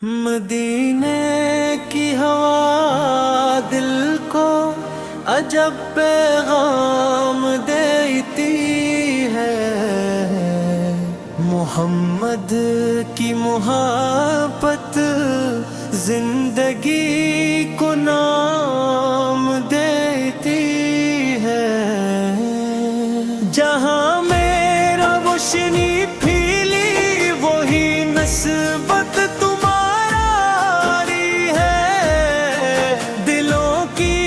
مدینے کی ہوا دل کو عجب پیغام دیتی ہے، محمد کی محبت زندگی کو نام دیتی ہے۔ جہاں میرا روشنی پھیلی وہی نسبت تمہاری ہے، دلوں کی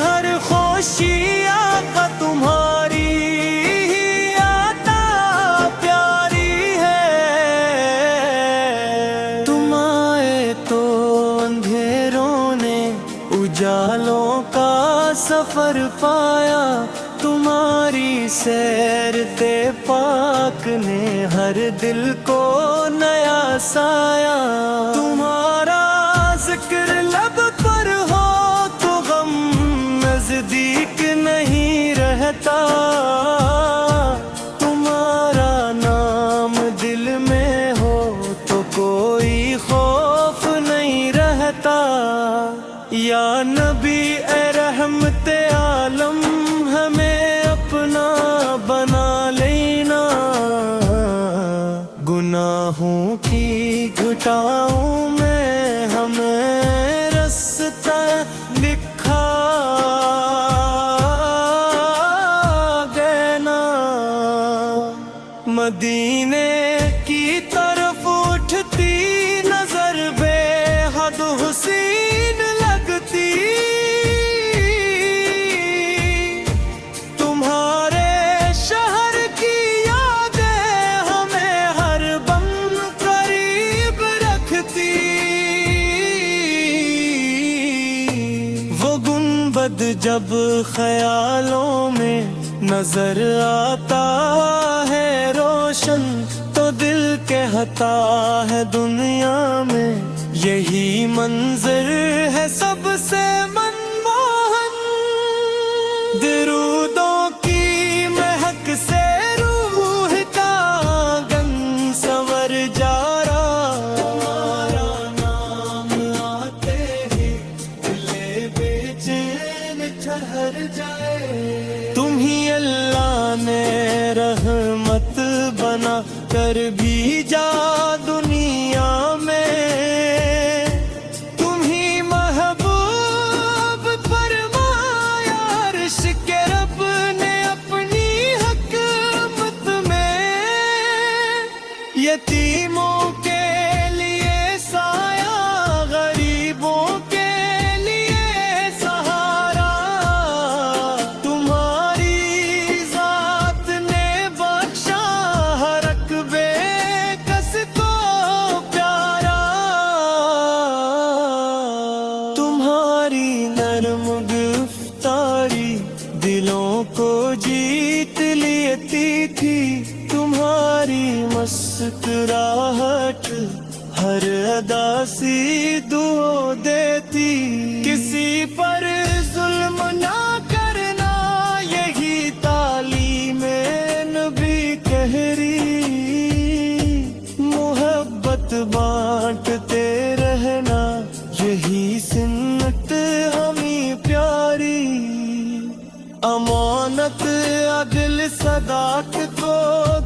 ہر خوشی آقا تمہاری ہی عطا پیاری ہے۔ تم آئے تو اندھیروں نے اجالوں کا سفر پایا، تمہاری سیرتے پاک نے ہر دل کو نیا سایا۔ تمہارا ذکر لب پر ہو تو غم نزدیک نہیں رہتا، تمہارا نام دل میں ہو تو کوئی خوف نہیں رہتا۔ یا نبی اے رحمت عالم ہمیں اپنا بنا لینا، گناہوں کی گھٹاؤں میں ہمیں رستہ دکھا دینا۔ مدینے کی طرف اٹھتی نظر بے حد حسین لگتی، تمہارے شہر کی یادیں ہمیں ہر دم قریب رکھتی۔ وہ گنبد جب خیالوں میں نظر آتا ہے روشن، تو دل کہتا ہے دنیا میں یہی منظر ہے سب سے منموہن۔ درودوں کی مہک سے روح کا آنگن سنور جا رہا، تمہارا نام آتے ہی دل بے چین ٹھہر جائے۔ تم ہی اللہ نے رحمت بنا کر بھیجا دنیا میں، تم ہی محبوب فرمایا عرش کے رب نے اپنی حکمت میں، یتیموں کے لیے سایہ غریبوں کے لیے سہارا، تمہاری ذات نے بخشا ہر ایک بے کس کو پیارا۔ تمہاری نرم گفتاری دلوں کو جیت لیتی تھی، تمہاری مسکراہٹ ہر ادا سی دعا دیتی۔ کسی پر ظلم نہ کرنا یہی تعلیم نبی کہہ رہی، محبت بانٹتے رہنا یہی سنت ہمیں پیاری۔ امانت عدل صداقت کو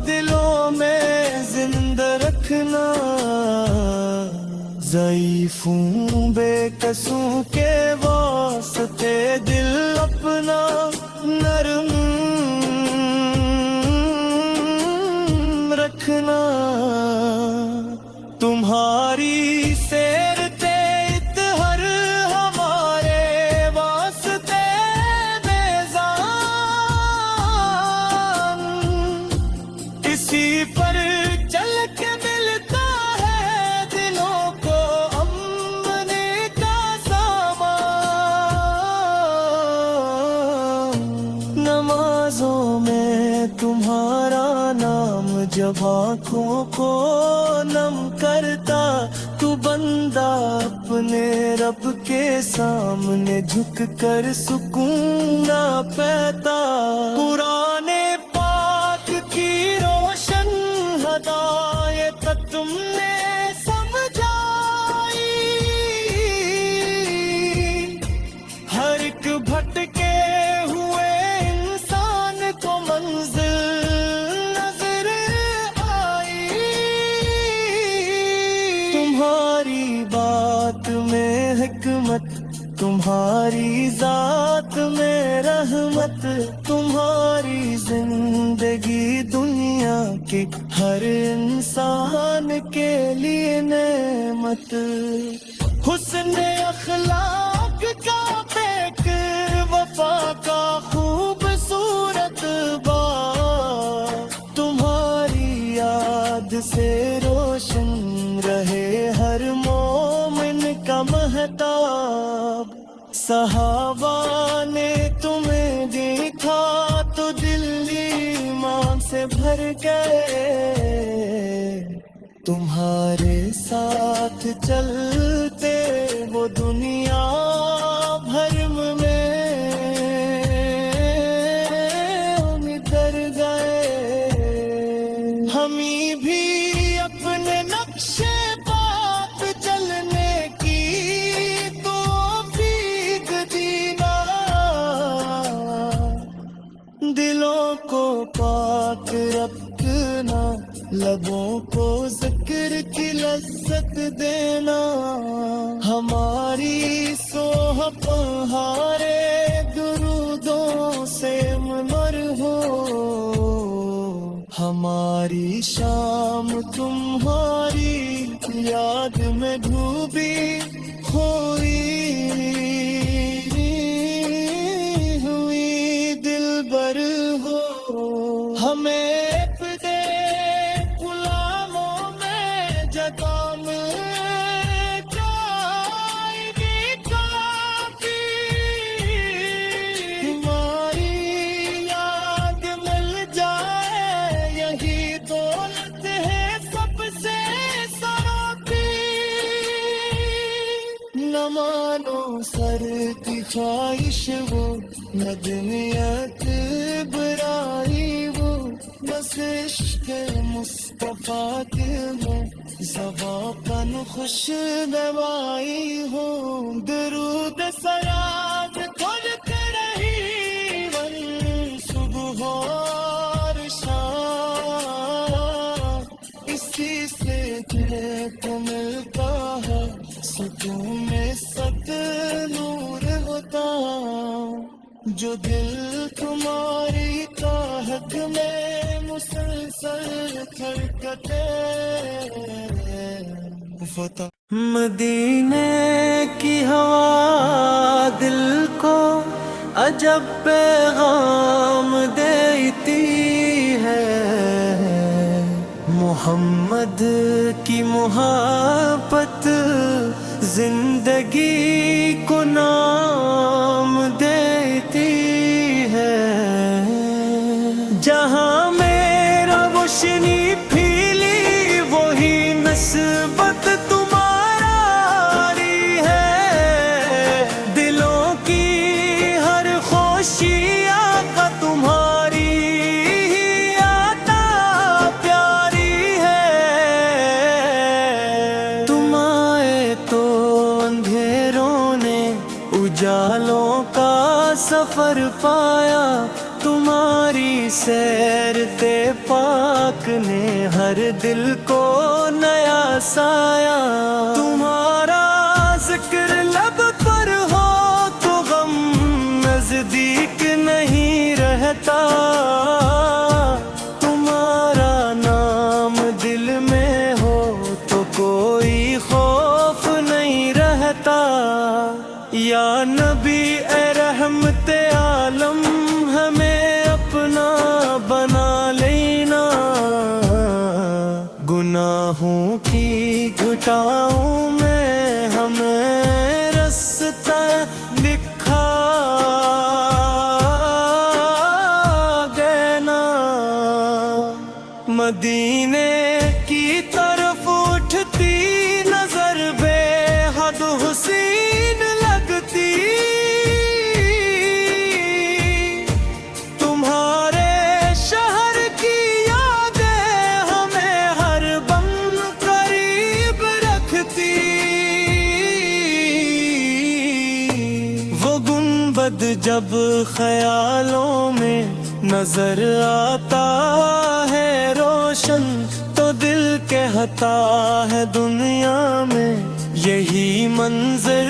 دلوں میں زندہ رکھنا، ضعیفوں بے کسوں کے واسطے دل اپنا نرم رکھنا۔ تمہاری سیرتے اطہر ہمارے واسطے بیزان، اسی پر چل کے ملتا ہے دلوں کو امن کا سامان۔ نمازوں میں تمہارا نام جب آنکھوں کو نم کرتا، تو بندہ اپنے رب کے سامنے جھک کر سکون نہ پیتا۔ قرآن پاک کی روشن ہدایت تم نے سمجھا حکمت، تمہاری ذات میں رحمت، تمہاری زندگی دنیا کے ہر انسان کے لیے نعمت، حسن اخلاق کا ایک وفا کا خوبصورت باب، تمہاری یاد سے روشن رہے ہر مومن کا مہتاب، صحابہ نے تمہیں دیکھا تو دل ایمان سے بھر گئے، تمہارے ساتھ چلتے وہ دنیا بھرم میں اتر گئے، ہمیں بھی اپنے نقشے پات چلنے کی توفیق دینا، دلوں کو پاک رکھنا، لبوں کو ذکر کی لذت دینا، ہماری صحبت ہمارے درودوں سے منور ہو، ہماری شام تمہاری یاد میں ڈوبی ہوئی دلبر ہو، ہمیں مانو سر کی خواہش وہ مدنیت برائی وہ، بس عشق مصطفیٰ کے میں زبان خوش نوائی ہو، درود سلام خود رہی ون صبح اور شام، اسی سے دل کو ملتا ہے سکون میں ست نور ہوتا، جو دل تمہاری چاہت میں مسلسل دھڑکتے فتح، مدینے کی ہوا دل کو عجب پیغام دیتی ہے، محمد کی محبت زندگی کو نام دیتی ہے، جہاں میرا روشنی پھیلی وہی نسبت تمہاری ہے، دلوں کی ہر خوشی آقا تمہاری ہی عطا پیاری ہے، تم آئے تو اندھیروں نے اجالوں کا سفر پایا، تمہاری سیر تے پاک نے ہر دل کو نیا سایا، تمہارا ذکر لب پر ہو تو غم نزدیک نہیں رہتا، تمہارا نام دل میں ہو تو کوئی خوف نہیں رہتا، یا نبی اے رحمت عالم ہمیں اپنا بنا لینا، گناہوں کی گھٹاؤں میں ہمیں رستہ دکھا دینا، مدینے کی طرف اٹھتی نظر بے حد حسین لگتی، تمہارے شہر کی یادیں ہمیں ہر دم قریب رکھتی، وہ گنبد جب خیالوں میں نظر آتا ہے روشن تو دل کہتا ہے دنیا میں یہی منظر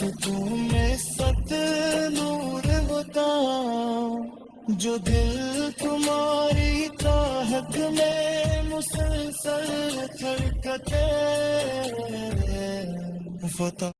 سکون میں ست نور ہوتا جو دل تمہاری چاہت میں مسلسل دھڑکتے وہ